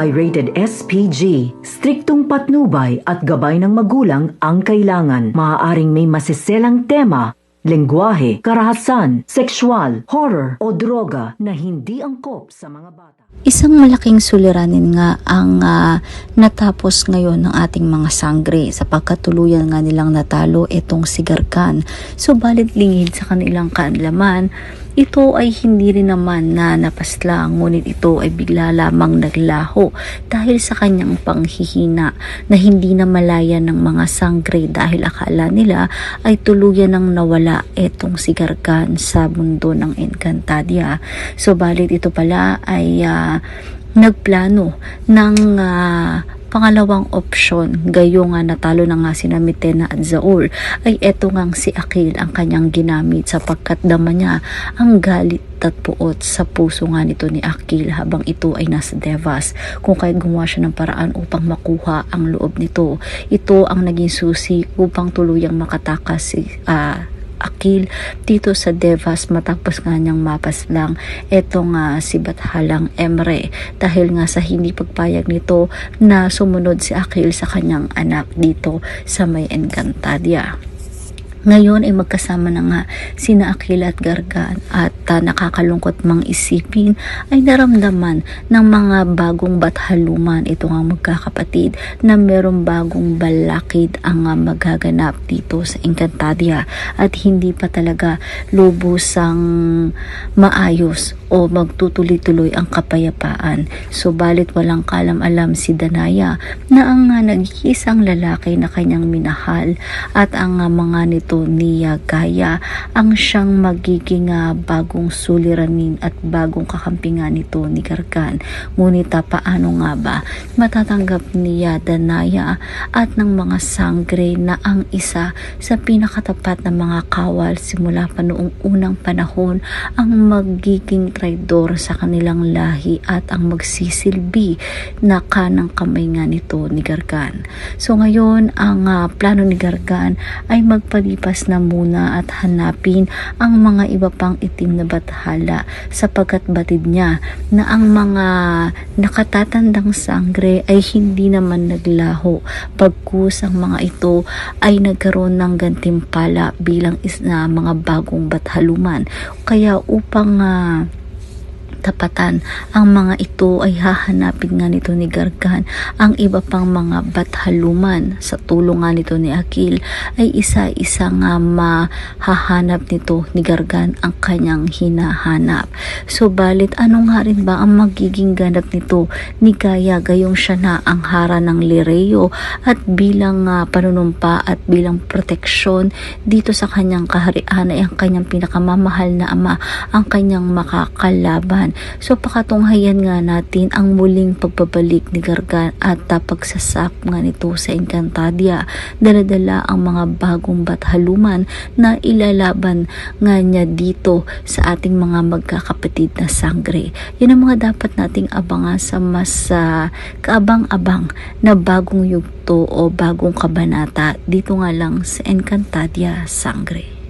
ay rated SPG. Striktong patnubay at gabay ng magulang ang kailangan. Maaaring may masiselang tema, lengguwahe, karahasan, sexual, horror o droga na hindi angkop sa mga bata. Isang malaking suliranin nga ang natapos ngayon ng ating mga sangre sapagkat tuluyan nga nilang natalo itong si Gargan. Subalit lingid sa kanilang kaalaman, ito ay hindi rin naman na napaslang, ngunit ito ay bigla lamang naglaho dahil sa kanyang panghihina na hindi na malaya ng mga sangre dahil akala nila ay tuluyan ng nawala itong si Gargan sa mundo ng Encantadia. Subalit ito pala ay nagplano ng pangalawang opsyon, gayong natalo na nga sina Mitena at Zaur, ay eto ngang si Akil ang kanyang ginamit sapagkat dama niya ang galit at puot sa puso nga nito ni Akil habang ito ay nasa Devas, kung kaya gumawa siya ng paraan upang makuha ang loob nito. Ito ang naging susi upang tuluyang makatakas si Akil dito sa Devas matapos nga niyang mapaslang etong si Bathalang Emre dahil nga sa hindi pagpayag nito na sumunod si Akil sa kanyang anak dito sa may Encantadia. Ngayon ay magkasama na nga sina Akil at Gargan at nakakalungkot mang isipin ay naramdaman ng mga bagong bathaluman ito nga magkakapatid na merong bagong balakid ang magaganap dito sa Encantadia at hindi pa talaga lubusang maayos o magtutuloy-tuloy ang kapayapaan. Subalit walang kalam-alam si Danaya na ang nag-iisang lalaki na kanyang minahal at ang mga nito ni Gaya ang siyang magiging bagong suliranin at bagong kakampingan nito ni Gargan. Ngunit paano nga ba matatanggap niya Danaya at ng mga sangre na ang isa sa pinakatapat na mga kawal simula pa noong unang panahon ang magiging traidor sa kanilang lahi at ang magsisilbi na kanang kamay nga nito ni Gargan. So ngayon ang plano ni Gargan ay magpalipas na muna at hanapin ang mga iba pang itim na bathala sapagkat batid niya na ang mga nakatatandang sangre ay hindi naman naglaho pagkus ang mga ito ay nagkaroon ng gantimpala bilang mga bagong bathaluman. Kaya upang tapatan ang mga ito ay hahanapin nga nito ni Gargan ang iba pang mga bathaluman sa tulong nga nito ni Akil ay isa-isa nga mahahanap nito ni Gargan ang kanyang hinahanap. Subalit ano nga rin ba ang magiging ganap nito ni Gaya gayong siya na ang hara ng Lireo at bilang panunumpa at bilang proteksyon dito sa kanyang kaharian ay ang kanyang pinakamamahal na ama ang kanyang makakalaban. So pakatunghayan nga natin ang muling pagbabalik ni Gargan at pagsasak nga nito sa Encantadia. Dala-dala ang mga bagong bathaluman na ilalaban nga niya dito sa ating mga magkakapatid na sangre. Yan ang mga dapat nating abangan sa mas kaabang-abang na bagong yugto o bagong kabanata dito nga lang sa Encantadia Sangre.